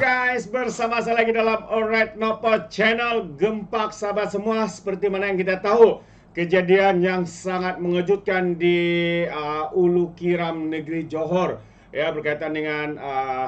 guys, bersama saya lagi dalam Alright Nopo Channel. Gempak sahabat semua, seperti mana yang kita tahu, kejadian yang sangat mengejutkan di Ulu Kiram Negeri Johor, ya, berkaitan dengan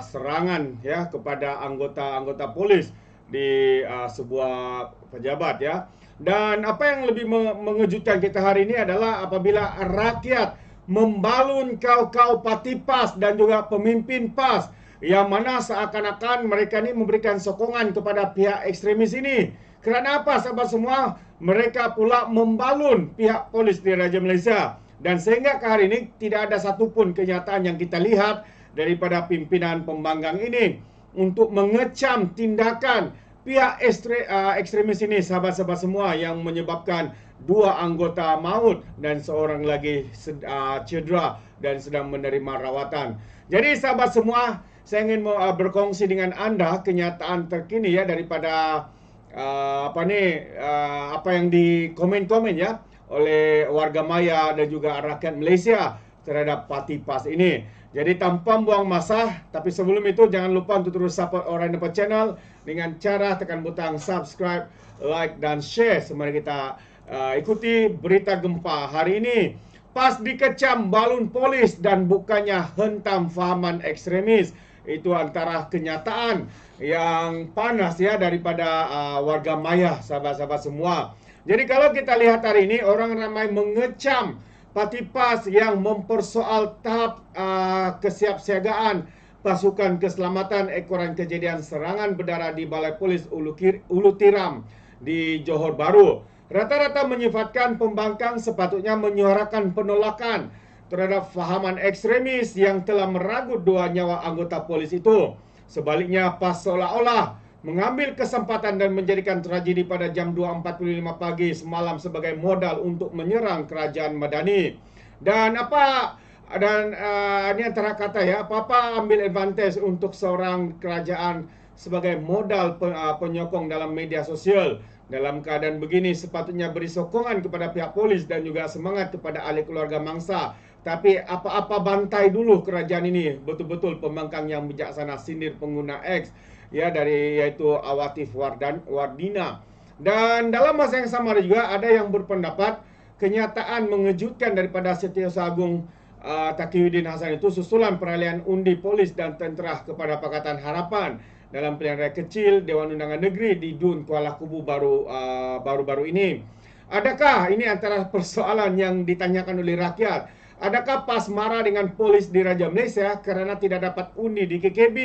serangan ya kepada anggota polis di sebuah pejabat, ya. Dan apa yang lebih mengejutkan kita hari ini adalah apabila rakyat membalun kau-kau parti PAS dan juga pemimpin PAS, yang mana seakan-akan mereka ini memberikan sokongan kepada pihak ekstremis ini. Kerana apa sahabat semua? Mereka pula membalun pihak polis di Raja Malaysia. Dan sehingga ke hari ini tidak ada satupun kenyataan yang kita lihat daripada pimpinan pembangkang ini untuk mengecam tindakan pihak ekstremis ini, sahabat-sahabat semua, yang menyebabkan 2 anggota maut dan seorang lagi cedera dan sedang menerima rawatan. Jadi sahabat semua, saya ingin berkongsi dengan anda kenyataan terkini ya daripada apa yang di komen-komen ya oleh warga maya dan juga rakyat Malaysia terhadap parti PAS ini. Jadi tanpa buang masa, tapi sebelum itu jangan lupa untuk terus support Alright Nopo Channel dengan cara tekan butang subscribe, like dan share. Mari kita ikuti berita gempa hari ini. PAS dikecam balun polis dan bukannya hentam fahaman ekstremis. Itu antara kenyataan yang panas ya daripada warga maya, sahabat-sahabat semua. Jadi kalau kita lihat hari ini, orang ramai mengecam parti PAS yang mempersoal tahap kesiapsiagaan pasukan keselamatan ekoran kejadian serangan berdarah di Balai Polis Ulu Tiram di Johor Bahru. Rata-rata menyifatkan pembangkang sepatutnya menyuarakan penolakan terhadap fahaman ekstremis yang telah meragut 2 nyawa anggota polis itu. Sebaliknya, PAS seolah-olah mengambil kesempatan dan menjadikan tragedi pada jam 2.45 pagi semalam sebagai modal untuk menyerang kerajaan Madani. Dan ini antara kata ya, apa-apa ambil advantage untuk seorang kerajaan sebagai modal penyokong dalam media sosial. Dalam keadaan begini sepatutnya beri sokongan kepada pihak polis dan juga semangat kepada ahli keluarga mangsa. Tapi apa-apa bantai dulu kerajaan ini. Betul-betul pembangkang yang bijaksana, sindir pengguna X ya, yaitu Awatif Wardina. Dan dalam masa yang sama juga ada yang berpendapat kenyataan mengejutkan daripada Setiausaha Agung Taqiyuddin Hassan itu susulan peralihan undi polis dan tentera kepada Pakatan Harapan dalam pilihan raya kecil Dewan Undangan Negeri di Dun Kuala Kubu baru-baru ini. Adakah ini antara persoalan yang ditanyakan oleh rakyat? Adakah PAS marah dengan polis di Raja Malaysia kerana tidak dapat undi di KKB?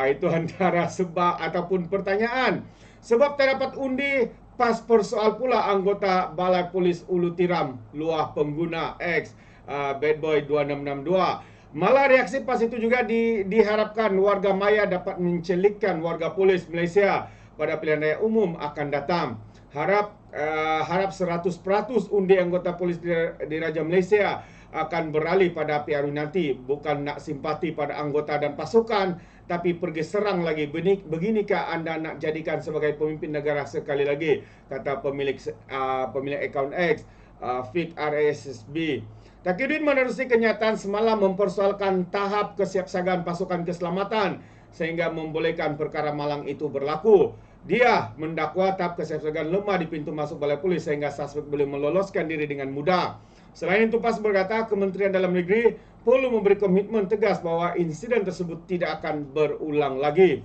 Itu antara sebab ataupun pertanyaan. Sebab tak dapat undi, PAS persoal pula anggota Balai Polis Ulu Tiram, luah pengguna X, Bad Boy 2662. Malah reaksi PAS itu juga diharapkan warga maya dapat mencelikkan warga polis Malaysia pada pilihan raya umum akan datang. Harap 100% undi anggota polis di Raja Malaysia akan beralih pada PRU nanti. Bukan nak simpati pada anggota dan pasukan, tapi pergi serang lagi. Beginikah anda nak jadikan sebagai pemimpin negara sekali lagi? Kata pemilik akaun X, Fik RSSB. Taqiyuddin menerusi kenyataan semalam mempersoalkan tahap kesiapsiagaan pasukan keselamatan sehingga membolehkan perkara malang itu berlaku. Dia mendakwa tahap kesiapsiagaan lemah di pintu masuk Balai Polis sehingga suspek boleh meloloskan diri dengan mudah. Selain itu, PAS berkata Kementerian Dalam Negeri perlu memberi komitmen tegas bahawa insiden tersebut tidak akan berulang lagi.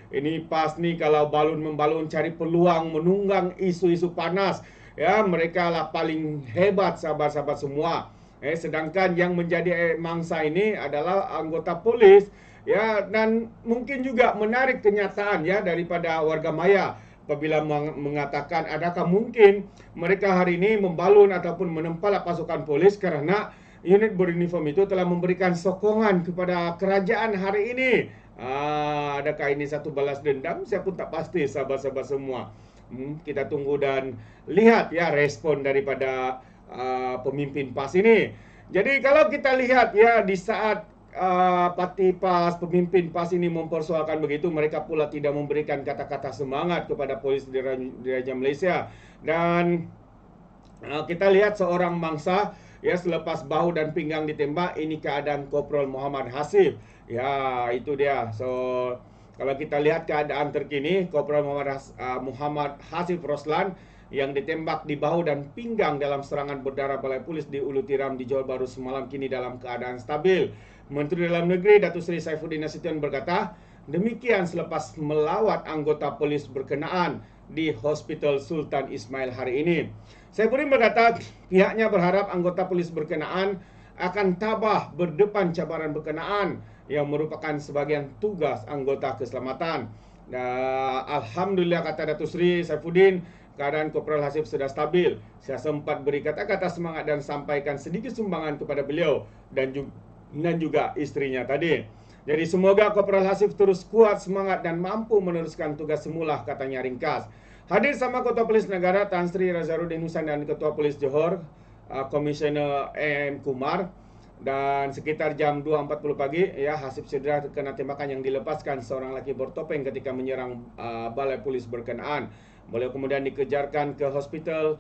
Ini PAS ni kalau balun-membalun cari peluang menunggang isu-isu panas. Ya, mereka lah paling hebat sahabat-sahabat semua. Sedangkan yang menjadi mangsa ini adalah anggota polis. Ya, dan mungkin juga menarik kenyataan ya daripada warga maya apabila mengatakan adakah mungkin mereka hari ini membalun ataupun menempalak pasukan polis kerana unit beruniform itu telah memberikan sokongan kepada kerajaan hari ini. Adakah ini satu balas dendam? Saya pun tak pasti sahabat-sahabat semua. Kita tunggu dan lihat ya respon daripada pemimpin PAS ini. Jadi kalau kita lihat ya di saat parti PAS, pemimpin PAS ini mempersoalkan begitu, mereka pula tidak memberikan kata-kata semangat kepada polis di Raja Malaysia. Dan kita lihat seorang mangsa ya selepas bahu dan pinggang ditembak, ini keadaan Koprol Muhammad Hasif. Ya, itu dia. So Kalau kita lihat keadaan terkini, Kopral Muhammad Hasif Roslan yang ditembak di bahu dan pinggang dalam serangan berdarah Balai Polis di Ulu Tiram di Johor Bahru semalam kini dalam keadaan stabil. Menteri Dalam Negeri Datuk Seri Saifuddin Nasution berkata, demikian selepas melawat anggota polis berkenaan di Hospital Sultan Ismail hari ini. Saifuddin berkata, pihaknya berharap anggota polis berkenaan akan tabah berdepan cabaran berkenaan yang merupakan sebagian tugas anggota keselamatan. Alhamdulillah, kata Datuk Seri Saifuddin, keadaan Kopral Hasif sudah stabil. Saya sempat beri kata-kata semangat dan sampaikan sedikit sumbangan kepada beliau dan juga istrinya tadi. Jadi semoga Kopral Hasif terus kuat semangat dan mampu meneruskan tugas semula, katanya ringkas. Hadir sama Ketua Polis Negara Tan Sri Razaruddin Husain dan Ketua Polis Johor Komisioner A.M. Kumar. Dan sekitar jam 2.40 pagi, ya, Hasif cedera terkena tembakan yang dilepaskan seorang lelaki bertopeng ketika menyerang balai polis berkenaan. Beliau kemudian dikejarkan ke hospital,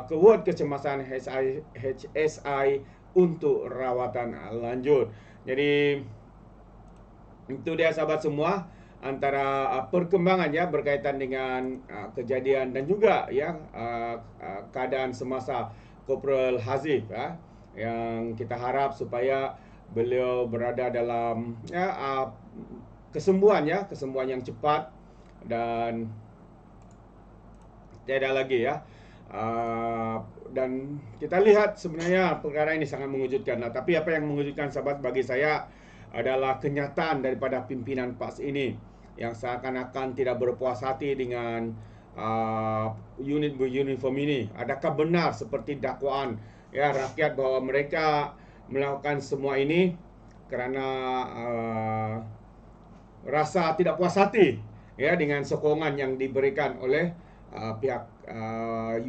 ke ward kecemasan HSI untuk rawatan lanjut. Jadi itu dia sahabat semua, antara perkembangan ya berkaitan dengan kejadian dan juga ya keadaan semasa Kopral Hasif ya, yang kita harap supaya beliau berada dalam kesembuhan yang cepat dan tiada lagi ya. Dan kita lihat sebenarnya perkara ini sangat mengejutkan lah. Tapi apa yang mengejutkan sahabat bagi saya adalah kenyataan daripada pimpinan PAS ini yang seakan-akan tidak berpuas hati dengan unit beruniform ini. Adakah benar seperti dakwaan ya rakyat bahwa mereka melakukan semua ini kerana rasa tidak puas hati ya dengan sokongan yang diberikan oleh pihak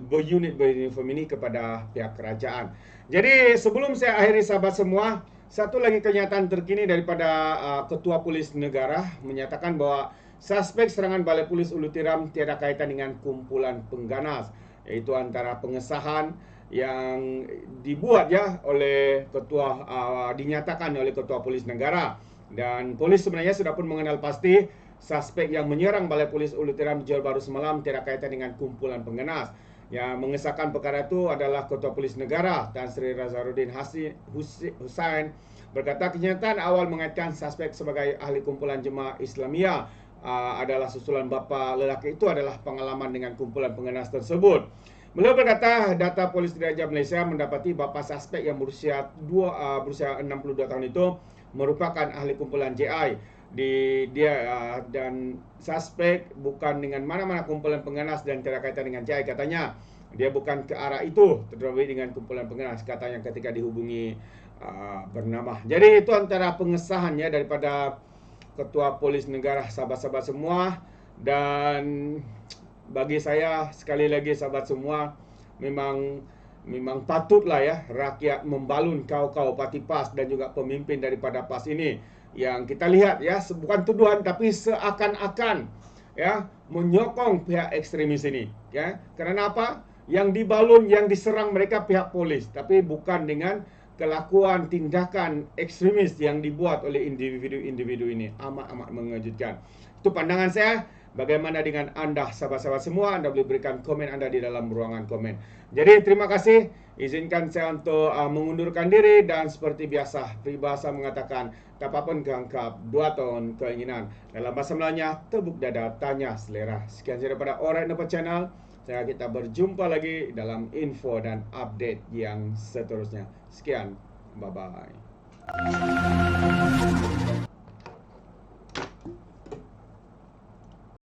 unit beruniform ini kepada pihak kerajaan. Jadi sebelum saya akhiri sahabat semua, satu lagi kenyataan terkini daripada Ketua Polis Negara menyatakan bahwa suspek serangan Balai Polis Ulu Tiram tiada kaitan dengan kumpulan pengganas, iaitu antara pengesahan yang dibuat ya oleh ketua dinyatakan oleh Ketua Polis Negara, dan polis sebenarnya sudah pun mengenal pasti suspek yang menyerang Balai Polis Ulu Tiram di Johor Bahru semalam tidak kaitan dengan kumpulan pengganas. Yang mengesahkan perkara itu adalah Ketua Polis Negara Tan Sri Razaruddin Husain berkata kenyataan awal mengaitkan suspek sebagai ahli kumpulan Jemaah Islamiyah adalah susulan bapa lelaki itu adalah pengalaman dengan kumpulan pengganas tersebut. Beliau berkata data Polis Diraja Malaysia mendapati bapa suspek yang berusia 62 tahun itu merupakan ahli kumpulan JI. Dan suspek bukan dengan mana-mana kumpulan pengganas dan tidak kaitan dengan JI. Katanya dia bukan ke arah itu, terlebih dengan kumpulan pengganas, katanya ketika dihubungi bernama. Jadi itu antara pengesahannya daripada Ketua Polis Negara, sahabat-sahabat semua. Dan bagi saya sekali lagi sahabat semua, memang patutlah ya rakyat membalun kau-kau parti PAS dan juga pemimpin daripada PAS ini yang kita lihat ya, bukan tuduhan tapi seakan-akan ya menyokong pihak ekstremis ini ya. Kerana apa? Yang dibalun, yang diserang mereka pihak polis, tapi bukan dengan kelakuan tindakan ekstremis yang dibuat oleh individu-individu ini. Amat-amat mengejutkan. Itu pandangan saya. Bagaimana dengan anda sahabat-sahabat semua? Anda boleh berikan komen anda di dalam ruangan komen. Jadi terima kasih. Izinkan saya untuk mengundurkan diri, dan seperti biasa peribahasa mengatakan tak apa pun gangkap 2 tahun keinginan. Dalam bahasa Melayunya, tepuk dada tanya selera. Sekian saja daripada Alright Nampak Channel. Saya kita berjumpa lagi dalam info dan update yang seterusnya. Sekian, bye bye.